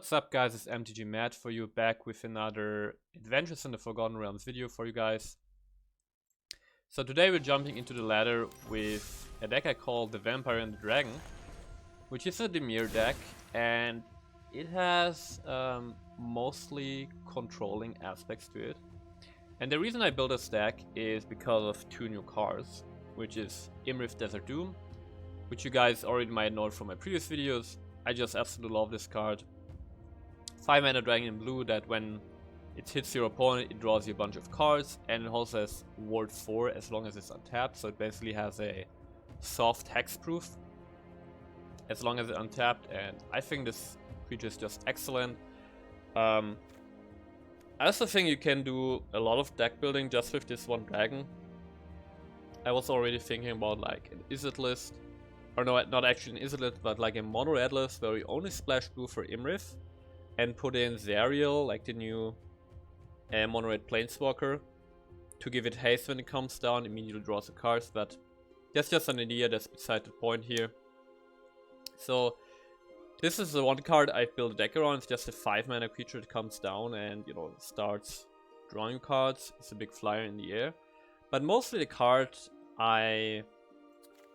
What's up guys, it's MTG Matt for you, back with another Adventures in the Forgotten Realms video for you guys. So today we're jumping into the ladder with a deck I call the Vampire and the Dragon, which is a Dimir deck, and it has mostly controlling aspects to it. And the reason I built this deck is because of two new cards, which is Iymrith Desert Doom, which you guys already might know from my previous videos. I just absolutely love this card. 5 mana dragon in blue that when it hits your opponent, it draws you a bunch of cards, and it also has ward 4 as long as it's untapped, so it basically has a soft hexproof as long as it's untapped, and I think this creature is just excellent. I also think you can do a lot of deck building just with this one dragon. I was already thinking about like an Izzet list, or no, not actually an Izzet list, but like a mono red list where we only splash blue for Iymrith and put in Zariel, like the new mono red planeswalker, to give it haste when it comes down, immediately draws the cards, but that's just an idea, that's beside the point here. So this is the one card I've built a deck around. It's just a 5 mana creature that comes down and, you know, starts drawing cards. It's a big flyer in the air. But mostly the card I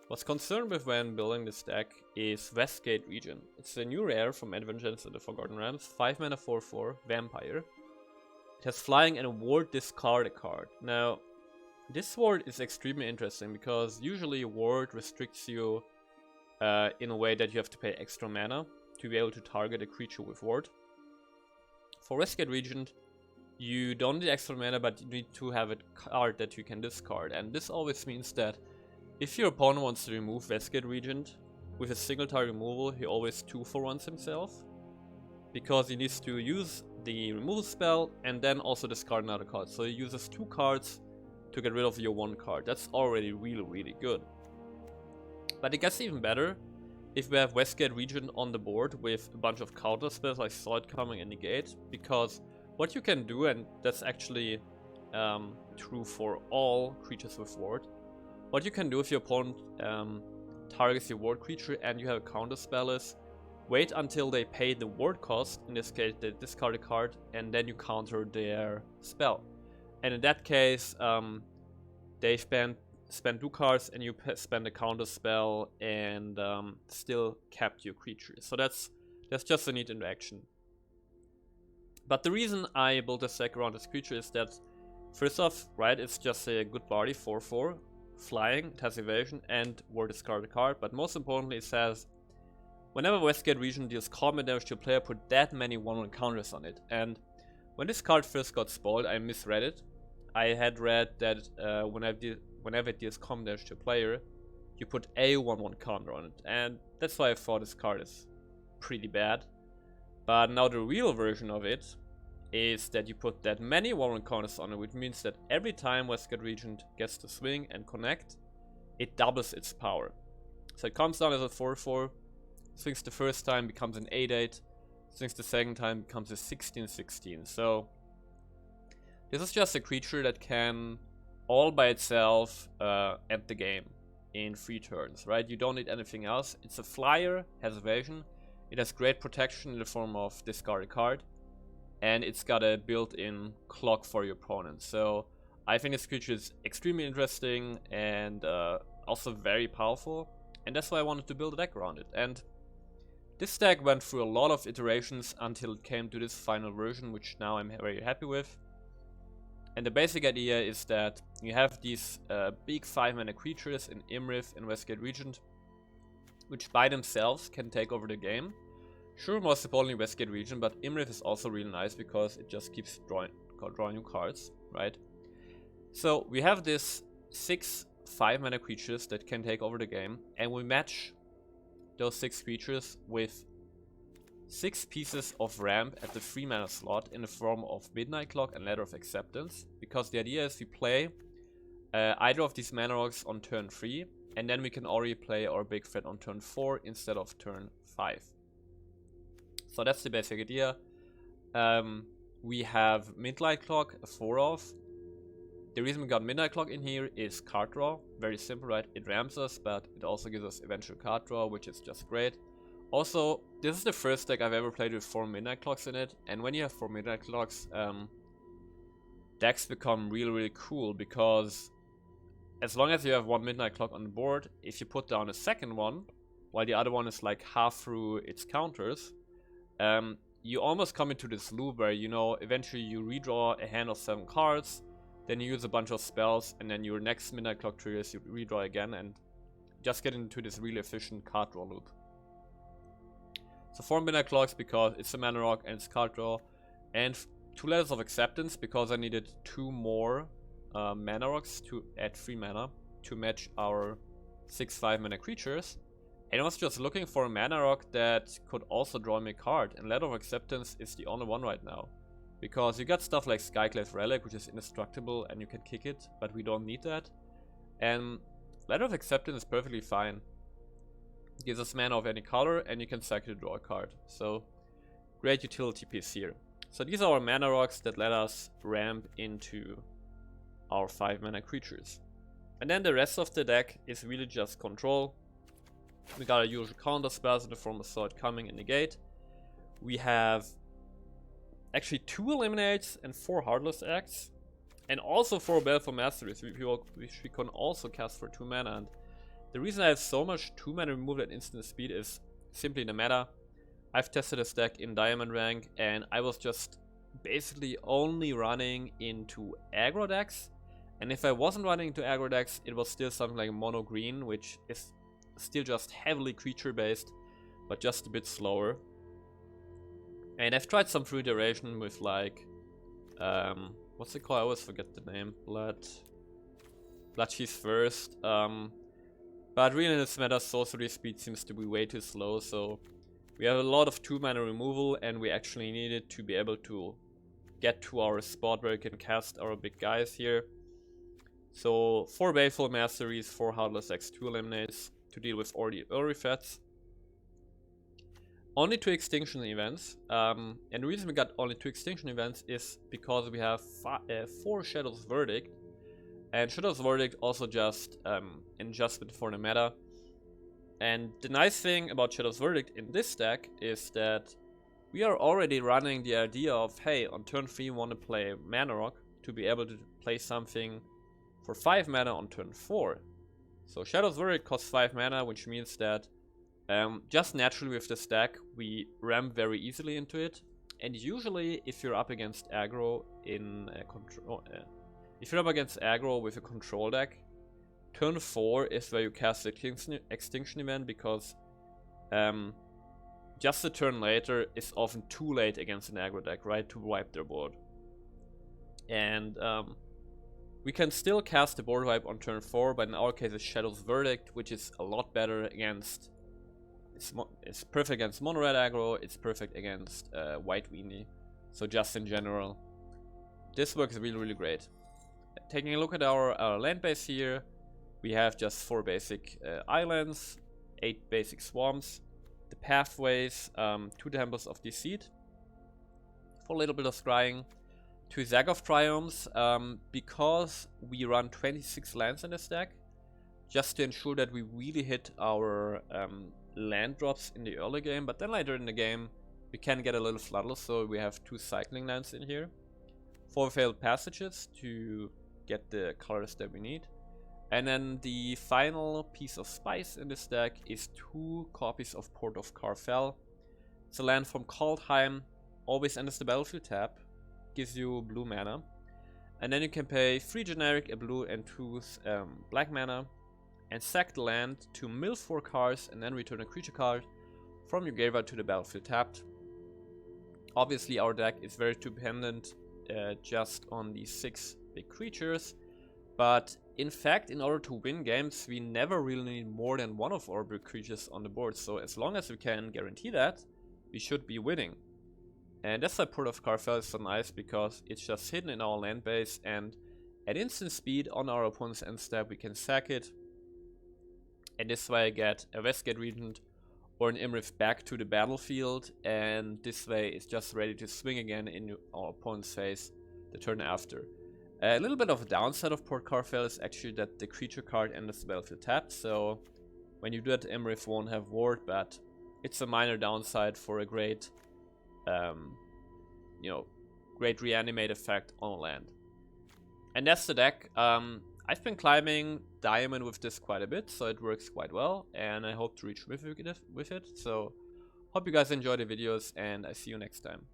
was concerned with when building this deck is Westgate Regent. It's a new rare from Adventures in the Forgotten Realms, 5 mana 4/4 Vampire. It has flying and a ward, discard a card. Now, this ward is extremely interesting because usually ward restricts you in a way that you have to pay extra mana to be able to target a creature with ward. For Westgate Regent, you don't need extra mana, but you need to have a card that you can discard, and this always means that if your opponent wants to remove Westgate Regent with a single target removal, he always 2-for-1s himself, because he needs to use the removal spell and then also discard another card. So he uses 2 cards to get rid of your 1 card. That's already really good. But it gets even better if we have Westgate Regent on the board with a bunch of counter spells like Saw It Coming and Negate, because what you can do, and that's actually true for all creatures with ward, what you can do if your opponent targets your ward creature and you have a counter spell is wait until they pay the ward cost, in this case they discard a card, and then you counter their spell. And in that case, they spend 2 cards and you spend a counter spell and still kept your creature. So that's just a neat interaction. But the reason I built this deck around this creature is that, first off, right, it's just a good body 4/4. Flying, it has evasion and ward discard a card, but most importantly it says whenever Westgate Regent deals combat damage to a player, put that many 1/1 counters on it. And when this card first got spoiled, I misread it. I had read that whenever it deals combat damage to a player, you put a 1/1 counter on it, and that's why I thought this card is pretty bad. But now the real version of it is that you put that many 1/1 counters on it, which means that every time Westgate Regent gets to swing and connect, it doubles its power. So it comes down as a 4/4, swings the first time, becomes an 8/8, swings the second time, becomes a 16/16. So this is just a creature that can all by itself end the game in 3 turns, right? You don't need anything else. It's a flyer, has evasion, it has great protection in the form of discard a card, and it's got a built-in clock for your opponent. So I think this creature is extremely interesting and also very powerful, and that's why I wanted to build a deck around it. And this deck went through a lot of iterations until it came to this final version, which now I'm very happy with. And the basic idea is that you have these big 5 mana creatures in Iymrith and Westgate Regent, which by themselves can take over the game. Sure, most importantly Westgate Regent, but Iymrith is also really nice because it just keeps drawing new cards, right? So we have this 6 5 mana creatures that can take over the game, and we match those 6 creatures with 6 pieces of ramp at the 3 mana slot in the form of Midnight Clock and Ladder of Acceptance, because the idea is we play either of these mana rocks on turn 3, and then we can already play our big threat on turn 4 instead of turn 5. So that's the basic idea. We have Midnight Clock, a 4-off. The reason we got Midnight Clock in here is card draw. Very simple, right? It ramps us, but it also gives us eventual card draw, which is just great. Also, this is the first deck I've ever played with 4 midnight clocks in it, and when you have 4 midnight clocks, decks become really cool, because as long as you have 1 midnight clock on the board, if you put down a second one, while the other one is like half through its counters, you almost come into this loop where, you know, eventually you redraw a hand of 7 cards, then you use a bunch of spells, and then your next midnight clock triggers, you redraw again, and just get into this really efficient card draw loop. So 4 midnight clocks because it's a mana rock and it's card draw, and 2 letters of acceptance because I needed 2 more mana rocks to add 3 mana to match our 6/5 mana creatures. And I was just looking for a mana rock that could also draw me a card, and Letter of Acceptance is the only one right now. Because you got stuff like Skyclave Relic, which is indestructible and you can kick it, but we don't need that. And Letter of Acceptance is perfectly fine. It gives us mana of any color and you can sack it to draw a card. So, great utility piece here. So these are our mana rocks that let us ramp into our 5 mana creatures. And then the rest of the deck is really just control. We got our usual counter spells in the form of Sword Coming and Negate. We have actually 2 Eliminates and 4 Heartless Acts. And also 4 Baleful Masteries, which we can also cast for 2 mana. And the reason I have so much 2 mana removal at instant speed is simply the meta. I've tested this deck in Diamond rank and I was just basically only running into aggro decks. And if I wasn't running into aggro decks, it was still something like mono green, which is still just heavily creature based, but just a bit slower. And I've tried some free duration with like, what's it called? I always forget the name. Bloodchief First. But really in this meta, sorcery speed seems to be way too slow, so we have a lot of 2 mana removal and we actually needed to be able to get to our spot where we can cast our big guys here. So 4 Baleful Masteries, 4 Heartless Acts, 2 Eliminates to deal with all the early threats. Only 2 extinction events, and the reason we got only 2 extinction events is because we have 4 Shadow's Verdict, and Shadow's Verdict also just an adjustment for the meta. And the nice thing about Shadow's Verdict in this deck is that we are already running the idea of, hey, on turn 3 we want to play Mana Rock to be able to play something for 5 mana on turn 4. So Shadow's Verdict costs 5 mana, which means that just naturally with this deck we ramp very easily into it. And usually if you're up against aggro in if you're up against aggro with a control deck, turn 4 is where you cast the extinction event, because just a turn later is often too late against an aggro deck, right, to wipe their board. And we can still cast the board wipe on turn 4, but in our case it's Shadow's Verdict, which is a lot better against... It's perfect against mono red aggro, it's perfect against white weenie. So just in general, this works really great. Taking a look at our land base here, we have just 4 basic islands, 8 basic swamps, the pathways, 2 Temples of Deceit, for a little bit of scrying, 2 Zagoth Triumphs, because we run 26 lands in this deck, just to ensure that we really hit our land drops in the early game, but then later in the game we can get a little fluddle, so we have 2 cycling lands in here, 4 Failed Passages to get the colors that we need. And then the final piece of spice in this deck is 2 copies of Port of Carfell. It's a land from Kaldheim, always enters the battlefield tap, gives you blue mana. And then you can pay 3 generic, a blue and 2 black mana, and sack the land to mill 4 cards and then return a creature card from your graveyard to the battlefield tapped. Obviously our deck is very dependent just on these 6 big creatures, but in fact, in order to win games, we never really need more than 1 of our big creatures on the board. So as long as we can guarantee that, we should be winning. And that's why Port of Carfell is so nice, because it's just hidden in our land base, and at instant speed on our opponent's end step we can sack it. And this way I get a Westgate Regent or an Iymrith back to the battlefield, and this way it's just ready to swing again in our opponent's face the turn after. A little bit of a downside of Port Carfell is actually that the creature card enters the battlefield tapped, so when you do that, Iymrith won't have ward, but it's a minor downside for a great, you know, great reanimate effect on land. And that's the deck. I've been climbing diamond with this quite a bit, so it works quite well, and I hope to reach mythic with it. So hope you guys enjoy the videos, and I see you next time.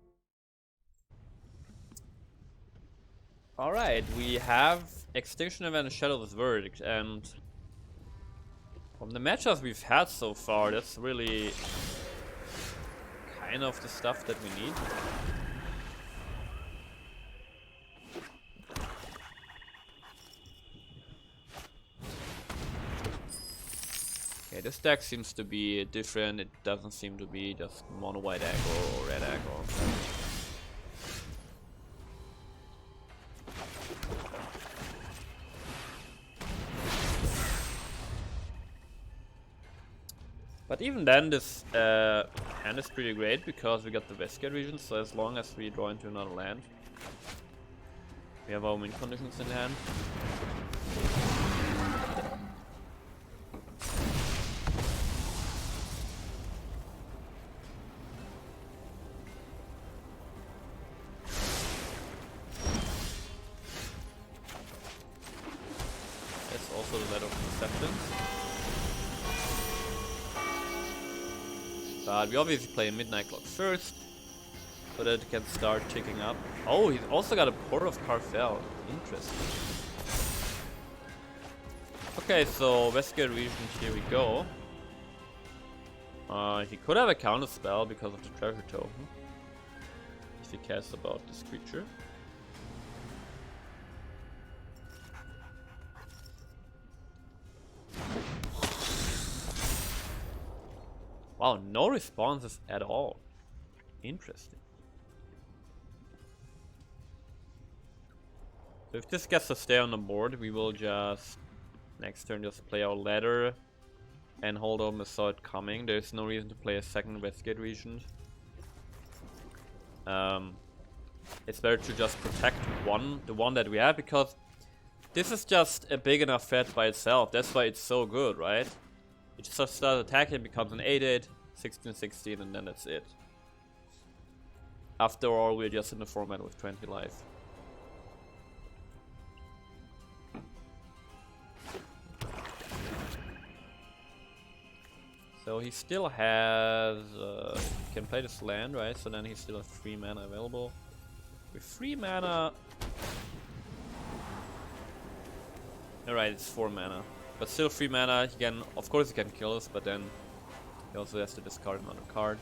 Alright, we have Extinction Event and Shadow's Verdict, and from the matchups we've had so far, that's really kind of the stuff that we need. Okay, this deck seems to be different. It doesn't seem to be just mono white aggro or red aggro. But even then, this hand is pretty great because we got the Westgate Regent, so as long as we draw into another land, we have our win conditions in hand. That's also the Letter of Acceptance. But we obviously play Midnight Clock first, so that it can start ticking up. Oh, he's also got a Portal of Carfel. Interesting. Okay, so Westgate Regent, here we go. He could have a counter spell because of the treasure token, if he cares about this creature. Wow, no responses at all. Interesting. So if this gets to stay on the board, we will just next turn just play our ladder and hold on and saw it coming. There's no reason to play a second Westgate Regent. It's better to just protect the one that we have, because this is just a big enough threat by itself. That's why it's so good, right? It just starts attacking, becomes an 8-8, 16-16, and then that's it. After all, we're just in the format with 20 life. So he still has... he can play this land, right? So then he still has 3 mana available. With 3 mana... Alright, it's 4 mana. But still 3 mana, he can... Of course he can kill us, but then... He also has to discard another card.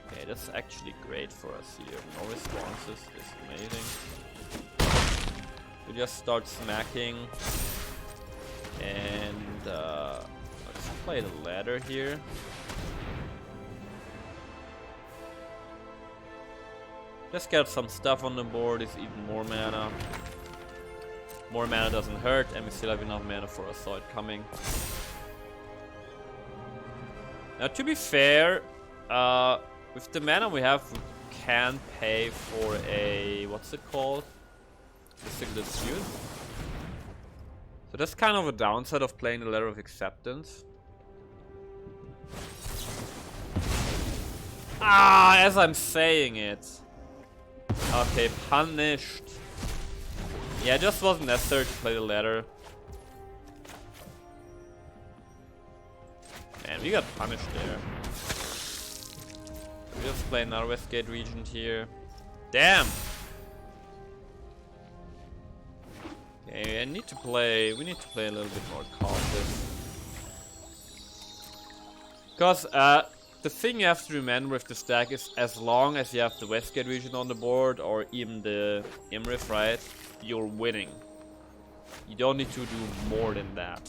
Okay, that's actually great for us here. No responses is amazing. We just start smacking. And let's play the ladder here. Just get some stuff on the board, is even more mana. More mana doesn't hurt, and we still have enough mana for us, saw it coming. Now, to be fair, with the mana we have, we can pay for a... what's it called? Mystic Dispute. So that's kind of a downside of playing the Letter of Acceptance. Ah, as I'm saying it. Okay, punished. Yeah, it just wasn't necessary to play the ladder. Man, we got punished there. We just play another Westgate Regent here. Damn! Okay, we need to play a little bit more cautious. Because the thing you have to remember with this deck is, as long as you have the Westgate Regent on the board, or even the Iymrith, right, you're winning. You don't need to do more than that.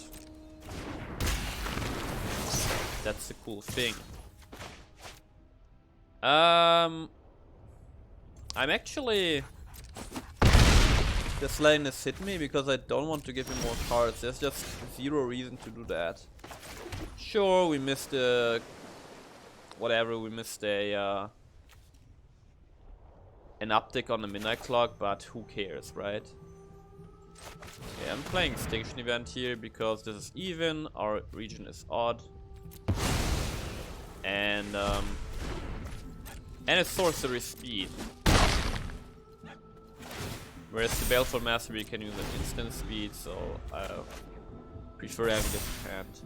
That's the cool thing. I'm actually just letting this hit me because I don't want to give him more cards. There's just zero reason to do that. Sure, we missed a... whatever, we missed a... an uptick on the Midnight Clock, but who cares, right? Yeah, I'm playing Extinction Event here because this is even, our region is odd. And it's sorcery speed. Whereas the Baleful Mastery can use an instant speed, so I prefer having this in hand.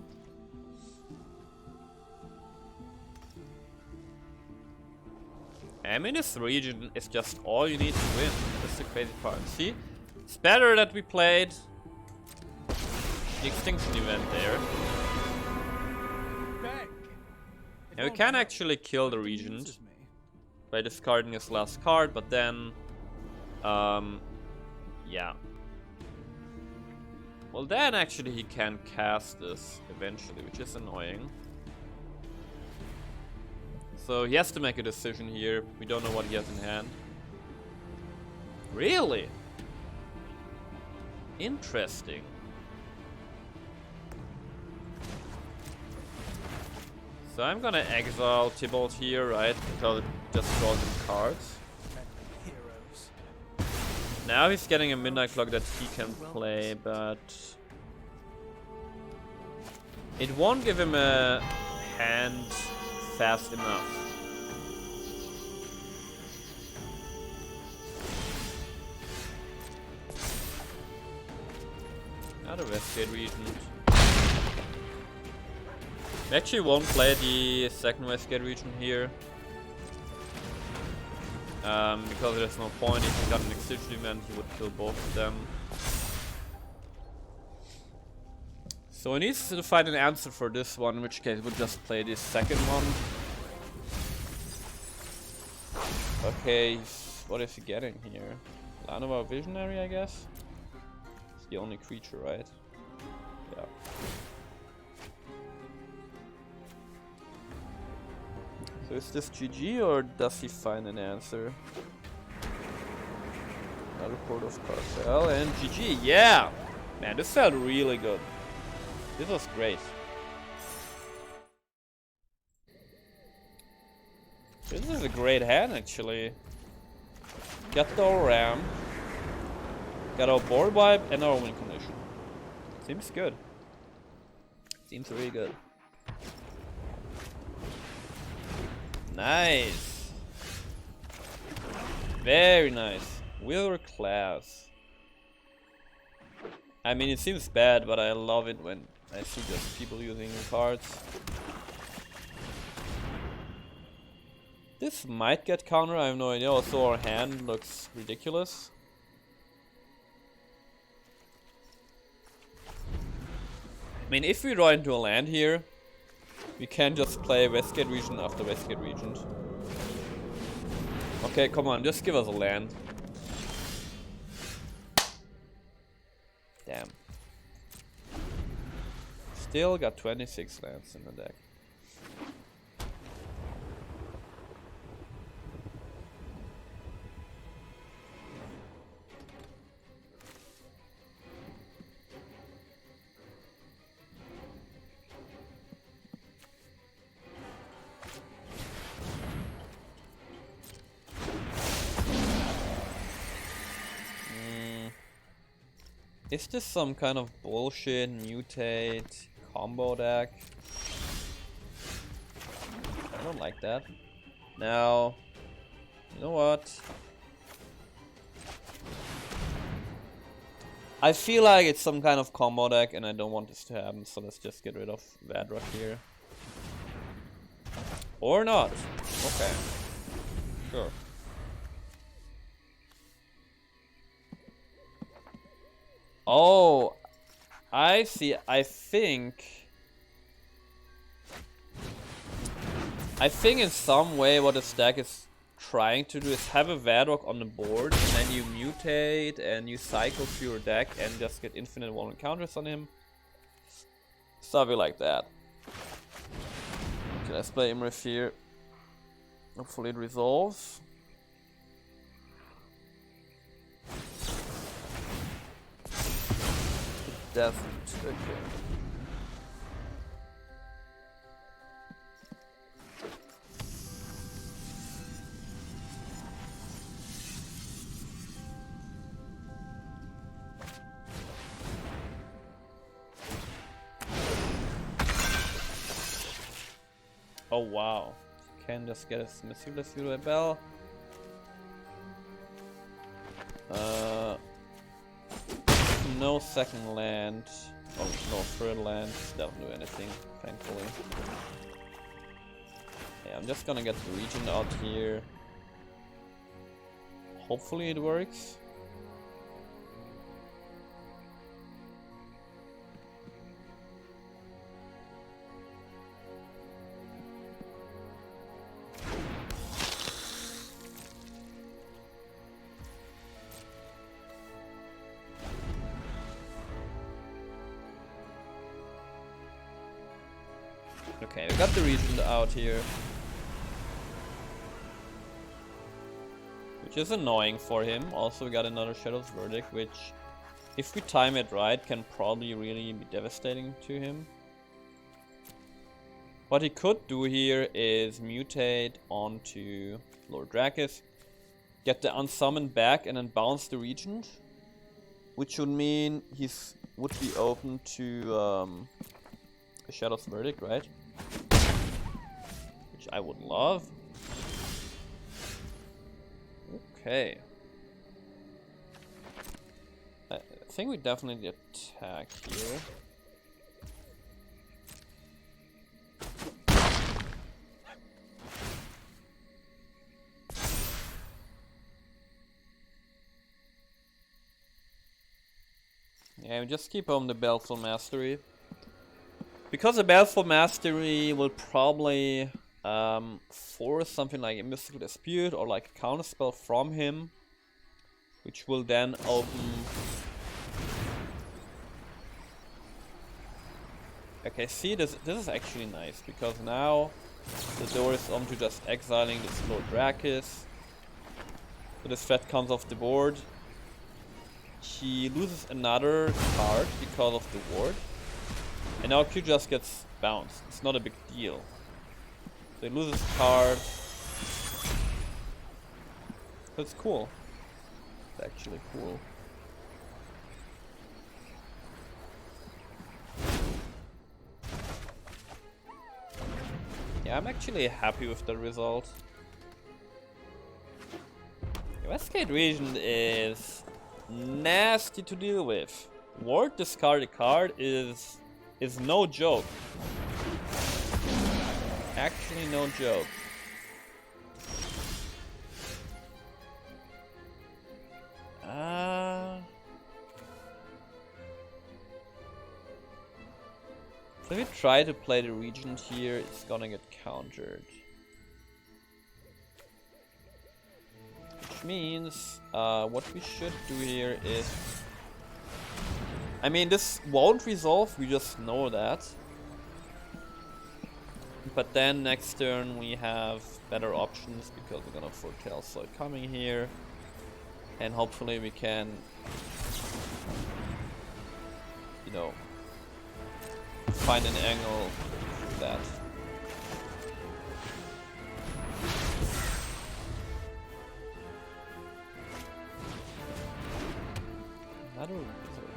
I mean, this region is just all you need to win. That's the crazy part. See? It's better that we played the Extinction Event there. And we can actually kill the Regent by discarding his last card, but then... yeah. Well, then actually he can cast this eventually, which is annoying. So he has to make a decision here. We don't know what he has in hand. Really? Interesting. So I'm gonna exile Tybalt here, right? Because it just draws him cards. Now he's getting a Midnight Clock that he can play, but it won't give him a hand fast enough. Another Westgate Regent. We actually won't play the second Westgate Regent here. Because there's no point. If he got an Extinction Event, he would kill both of them. So he needs to find an answer for this one, in which case we'll just play this second one. Okay, what is he getting here? Llanowar Visionary, I guess? It's the only creature, right? Yeah. So is this GG or does he find an answer? Another Port of Cartel and GG, yeah! Man, this felt really good. This was great. This is a great hand actually. Got our Ram, got our board wipe and our win condition. Seems good. Seems really good. Nice. Very nice. Wheeler class. I mean, it seems bad, but I love it when I see just people using cards. This might get counter, I have no idea. Also, our hand looks ridiculous. I mean, if we draw into a land here, we can just play Westgate Regent after Westgate Regent. Okay, come on, just give us a land. Damn. Still got 26 lands in the deck. Is this some kind of bullshit mutate combo deck? I don't like that. Now, you know what? I feel like it's some kind of combo deck and I don't want this to happen, so let's just get rid of Vadrock here. Or not. Okay. Sure. Oh, I see. I think in some way what the stack is trying to do is have a Vadrock on the board and then you mutate and you cycle through your deck and just get infinite one counters on him. Something like that. Okay, let's play Iymrith here. Hopefully it resolves. Doesn't. Okay. Oh wow. Can just get a Missilus Zero Bell. No second land. Oh, no third land. Doesn't do anything, thankfully. Yeah, I'm just gonna get the Regent out here. Hopefully it works. Okay, we got the Regent out here. Which is annoying for him. Also, we got another Shadow's Verdict, which, if we time it right, can probably really be devastating to him. What he could do here is mutate onto Lord Drakis, get the Unsummoned back, and then bounce the Regent. Which would mean he would be open to a Shadow's Verdict, right? Which I would love. Okay. I think we definitely attack here. Yeah, we just keep on the Baleful Mastery. Because the Baleful Mastery will probably force something like a Mystical Dispute or like a counterspell from him, which will then open. Okay, see, this is actually nice because now the door is on to just exiling this Lord Drakis. So this threat comes off the board. He loses another card because of the ward. And now Q just gets bounced. It's not a big deal. So he loses a card. That's cool. It's actually cool. Yeah, I'm actually happy with the result. The Westgate Regent is nasty to deal with. Ward discard a card is no joke. Actually no joke. So if we try to play the Regent here, it's gonna get countered. Which means what we should do here is, I mean, this won't resolve, we just know that. But then next turn we have better options because we're gonna foretell Soil coming here. And hopefully we can, you know, find an angle for that. Another wizard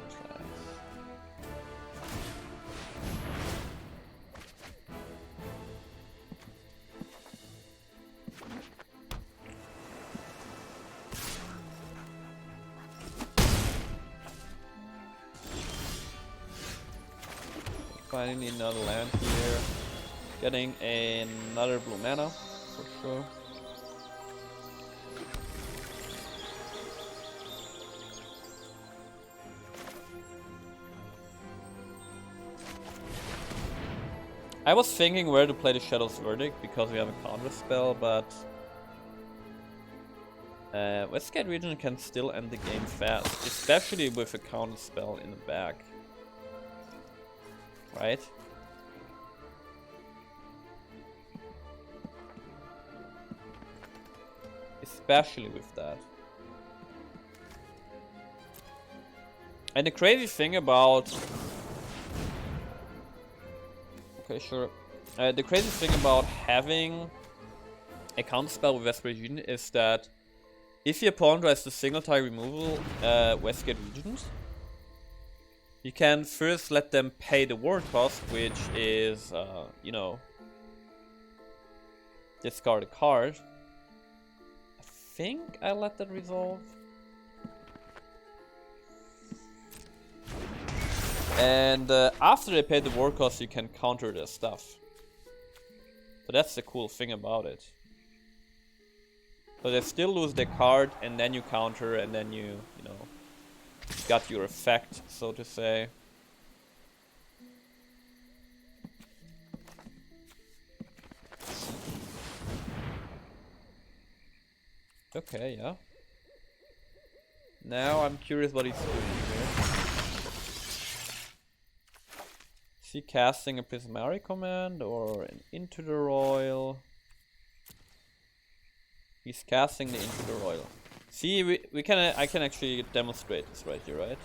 class. Finding another land here. Getting another blue mana, for sure. I was thinking where to play the Shadow's Verdict because we have a counter spell, but Westgate Regent can still end the game fast, especially with a counter spell in the back. Right? Especially with that. And the crazy thing about... Okay, sure. The crazy thing about having a counterspell with Westgate Regent is that if your opponent tries to single target removal Westgate Regent, you can first let them pay the ward cost, which is, you know, discard a card. I think I let that resolve. And after they pay the war cost, you can counter their stuff. So that's the cool thing about it. So they still lose their card, and then you counter, and then you know, got your effect, so to say. Okay, yeah. Now I'm curious what he's doing here. Is he casting a Prismari command or an Into the Royal? He's casting the Into the Royal. See, we can I can actually demonstrate this right here, right?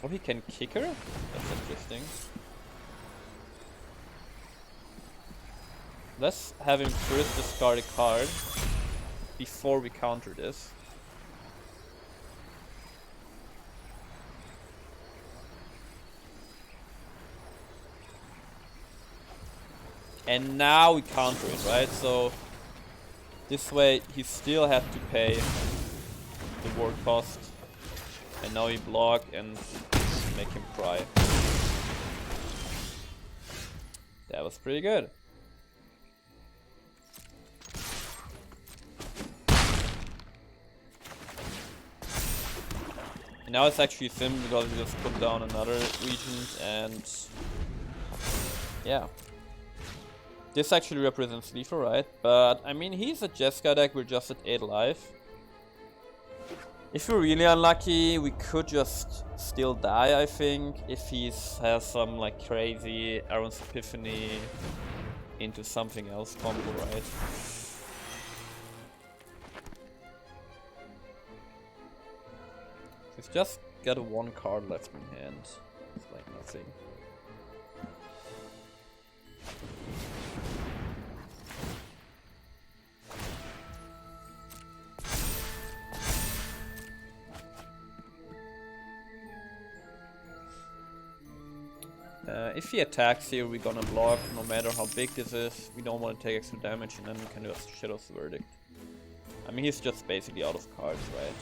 Oh, he can kick her? That's interesting. Let's have him first discard a card before we counter this. And now we counter it, right? So this way he still had to pay the ward cost. And now we block and make him cry. That was pretty good. And now it's actually sim because we just put down another regent and yeah. This actually represents lethal, right? But I mean, he's a Jeskai deck, we're just at 8 life. If we're really unlucky, we could just still die, I think, if he has some like crazy Aaron's Epiphany into something else combo, right? He's just got one card left in hand. It's like nothing. If he attacks here, we're gonna block no matter how big this is. We don't want to take extra damage, and then we can just Shadow's Verdict. I mean, he's just basically out of cards, right?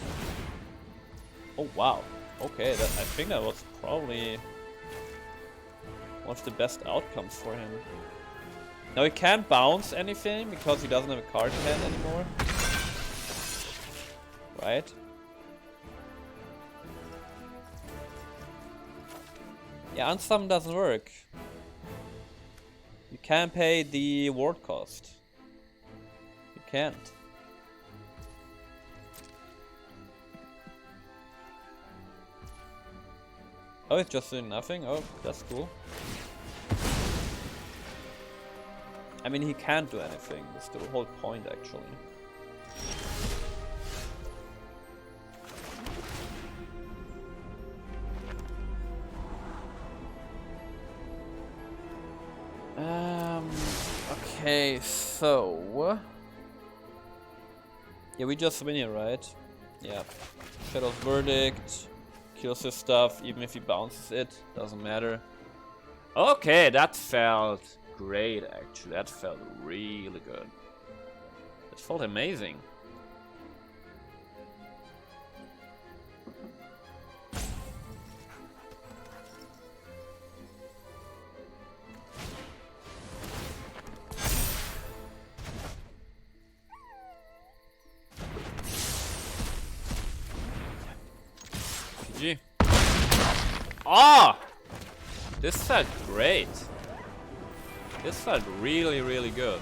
Oh wow. Okay, I think that was probably one of the best outcomes for him. Now he can't bounce anything because he doesn't have a card in hand anymore. Right? Yeah, unsummon doesn't work. You can't pay the ward cost. You can't. Oh, it's just doing nothing? Oh, that's cool. I mean, he can't do anything. That's the whole point, actually. Okay, so... Yeah, we just win here, right? Yeah. Shadow's Verdict. Kills his stuff, even if he bounces it. Doesn't matter. Okay, that felt great, actually. That felt really good. It felt amazing. GG. Ah! This felt great. This felt really, really good.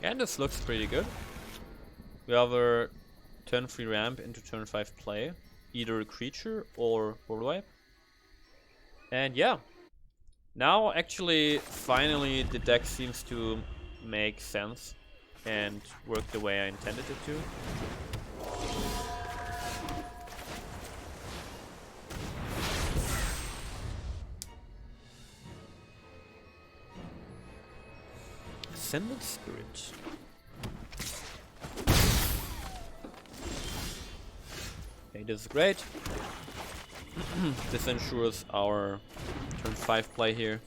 And this looks pretty good. We have a turn 3 ramp into turn 5 play. Either a creature or board wipe. And yeah. Now actually, finally, the deck seems to make sense and work the way I intended it to. Ascended Spirit. Okay, this is great. This ensures our turn 5 play here.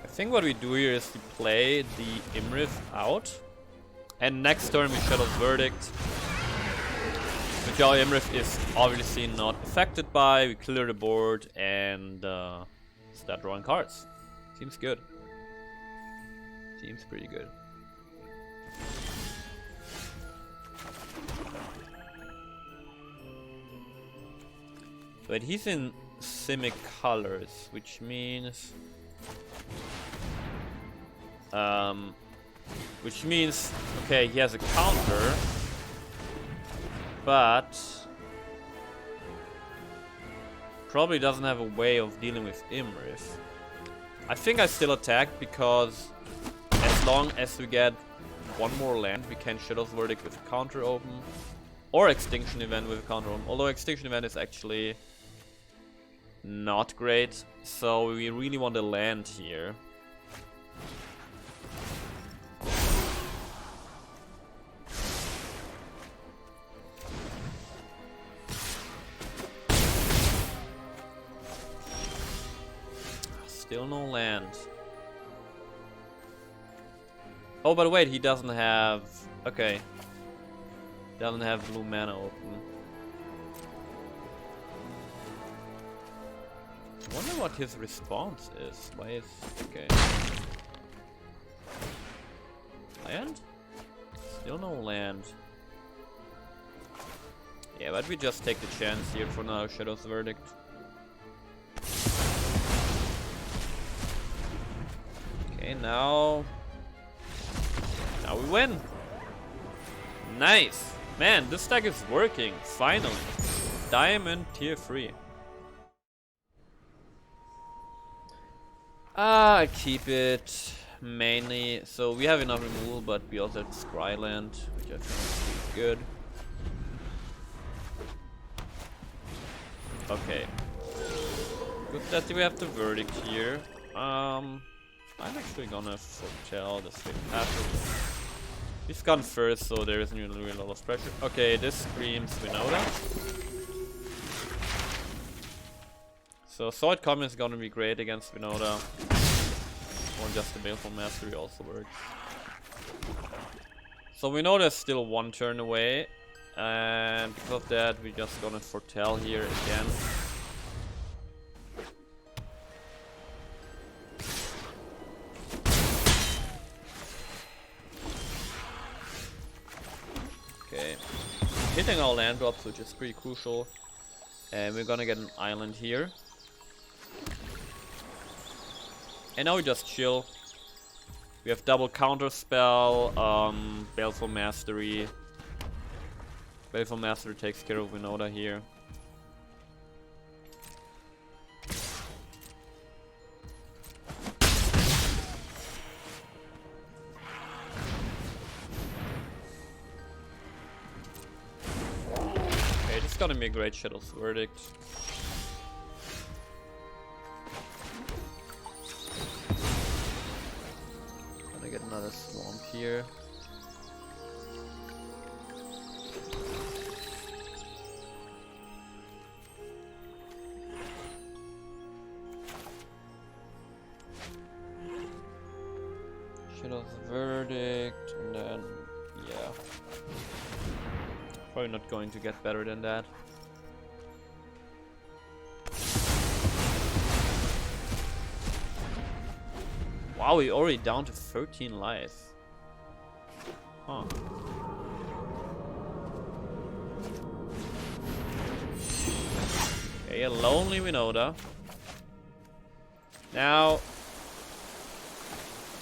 I think what we do here is we play the Iymrith out, and next turn we Shadow's Verdict, which our Iymrith is obviously not affected by. We clear the board and start drawing cards. Seems good. Seems pretty good. But he's in Simic colors, which means okay, he has a counter, but probably doesn't have a way of dealing with Iymrith. I think I still attack because as long as we get one more land, we can Shadow's Verdict with a counter open, or Extinction Event with a counter open. Although Extinction Event is actually not great, so we really want to land here. Still no land. Oh, but wait, he doesn't have... Okay. Doesn't have blue mana open. I wonder what his response is. Why is... Okay. Land? Still no land. Yeah, but we just take the chance here for now, Shadow's Verdict. Okay, now we win. Nice. Man, this deck is working, finally. Diamond tier 3. I keep it mainly, so we have enough removal, but we also have Scryland, which I think is pretty good. Okay. Good that we have the Verdict here. I'm actually gonna foretell this thing after. He's gone first, so there isn't really a lot of pressure. Okay, this screams we know that. So Sword Common is gonna be great against Vinoda. Or just the Baleful Mastery also works. So Vinoda is still one turn away. And because of that, we're just gonna foretell here again. Okay. Hitting our land drops, which is pretty crucial. And we're gonna get an island here. And now we just chill. We have double counter spell, Baleful Mastery. Baleful Mastery takes care of Vinoda here. Okay, this is gonna be a great Shadow's Verdict. Get another swamp here. Shadow's Verdict, and then yeah, probably not going to get better than that. Wow, we're already down to 13 lives. Huh. Okay, a lonely Vinoda. Now,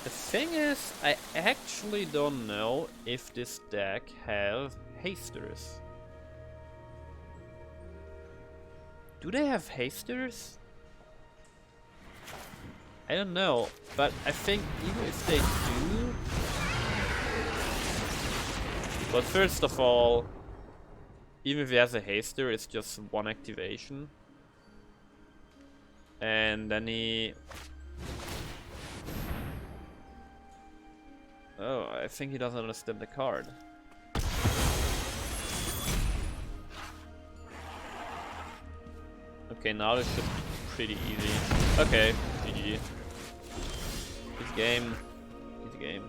the thing is, I actually don't know if this deck have hasters. Do they have hasters? I don't know, but I think even if they do... But first of all, even if he has a haster, it's just one activation. And then he... Oh, I think he doesn't understand the card. Okay, now this should be pretty easy. Okay, GG. Easy game. Easy game.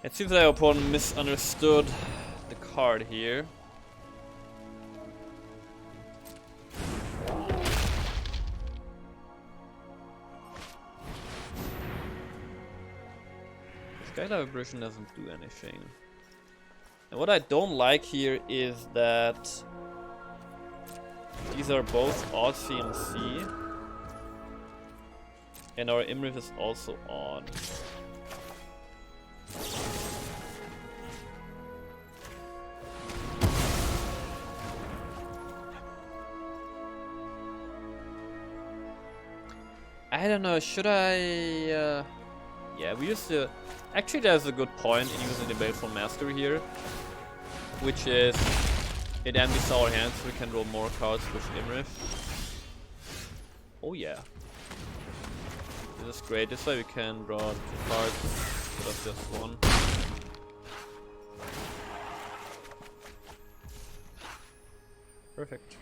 It seems like our opponent misunderstood the card here. Skydive Abrasion doesn't do anything. And what I don't like here is that these are both odd CMC. And our Iymrith is also on. I don't know, should I... yeah, we used to... Actually, there's a good point in using the Baleful Mastery here. Which is... It empties our hands so we can draw more cards with Iymrith. Oh yeah. This is great, this way we can draw 2 cards instead of just 1. Perfect.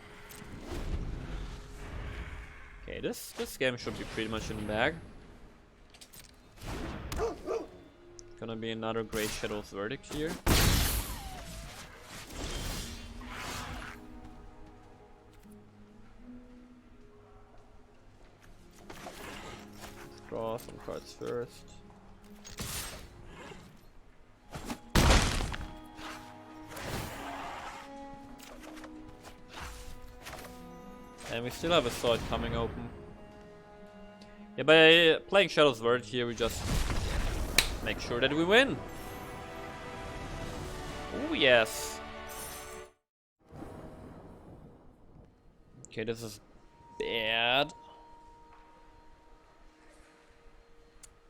Okay, this game should be pretty much in the bag. Gonna be another great Shadow's Verdict here. Let's draw some cards first. And we still have a sword coming open. Yeah, by playing Shadow's Verdict here, we just make sure that we win. Oh yes. Okay, this is bad.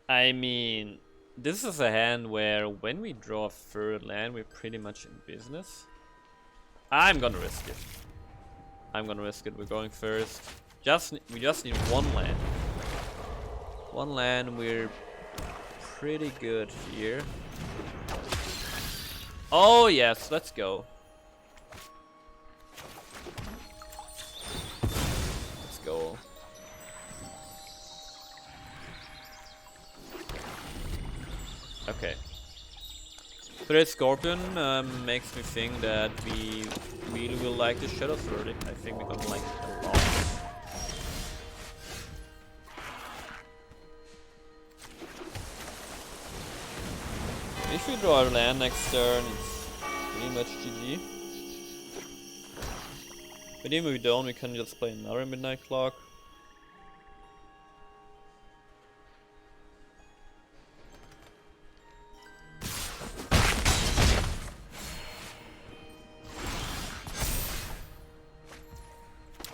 I mean, this is a hand where when we draw a third land, we're pretty much in business. I'm gonna risk it. I'm gonna risk it. We're going first. We just need 1 land. 1 land. We're pretty good here. Oh yes, let's go. Let's go. Okay. Threat Scorpion makes me think that we really will like the Shadow's Verdict. I think we're gonna like it a lot. If we draw our land next turn, it's pretty much GG. But even if we don't, we can just play another Midnight Clock.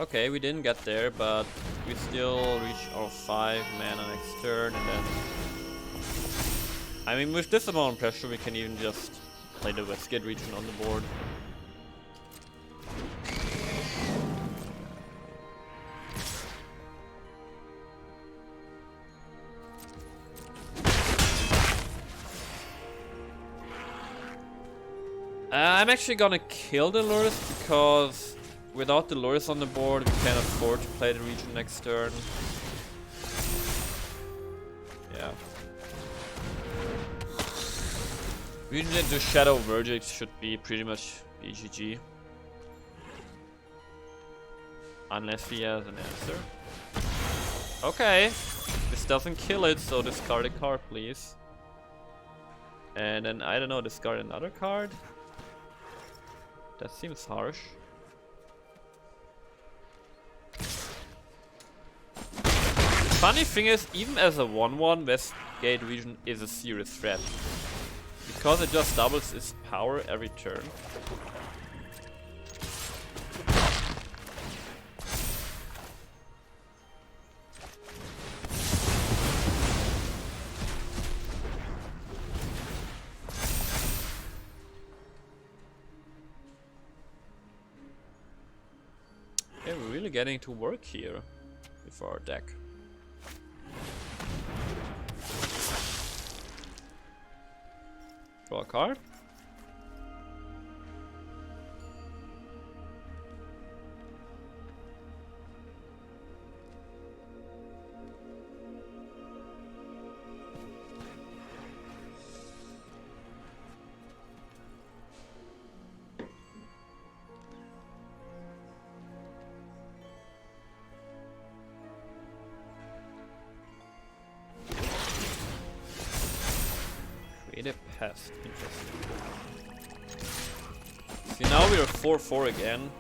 Okay, we didn't get there, but we still reach our 5 mana next turn, and then... I mean, with this amount of pressure, we can even just play the Westgate Regent on the board. I'm actually gonna kill the Lurrus because without the Lurrus on the board, we can't afford to play the Regent next turn. Yeah. Usually the Shadow Verdict should be pretty much BGG. Unless he has an answer. Okay. This doesn't kill it, so discard a card, please. And then, I don't know, discard another card? That seems harsh. funny thing is, even as a 1-1, Westgate Regent is a serious threat. Because it just doubles its power every turn. Yeah, we're really getting to work here with our deck. Draw a card. Creative pest. Interesting. See, now we are 4-4 again.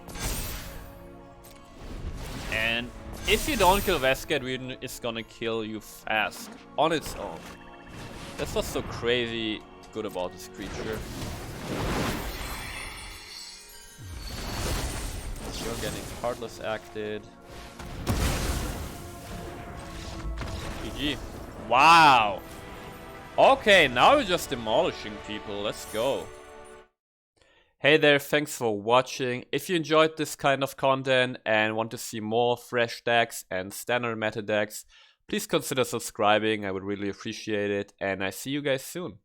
And if you don't kill Westgate Regent, it's gonna kill you fast. On its own. That's what's so crazy good about this creature. You're getting Heartless acted. GG. Wow! Okay, now we're just demolishing people. Let's go. Hey there, thanks for watching. If you enjoyed this kind of content and want to see more fresh decks and standard meta decks, please consider subscribing. I would really appreciate it. And I see you guys soon.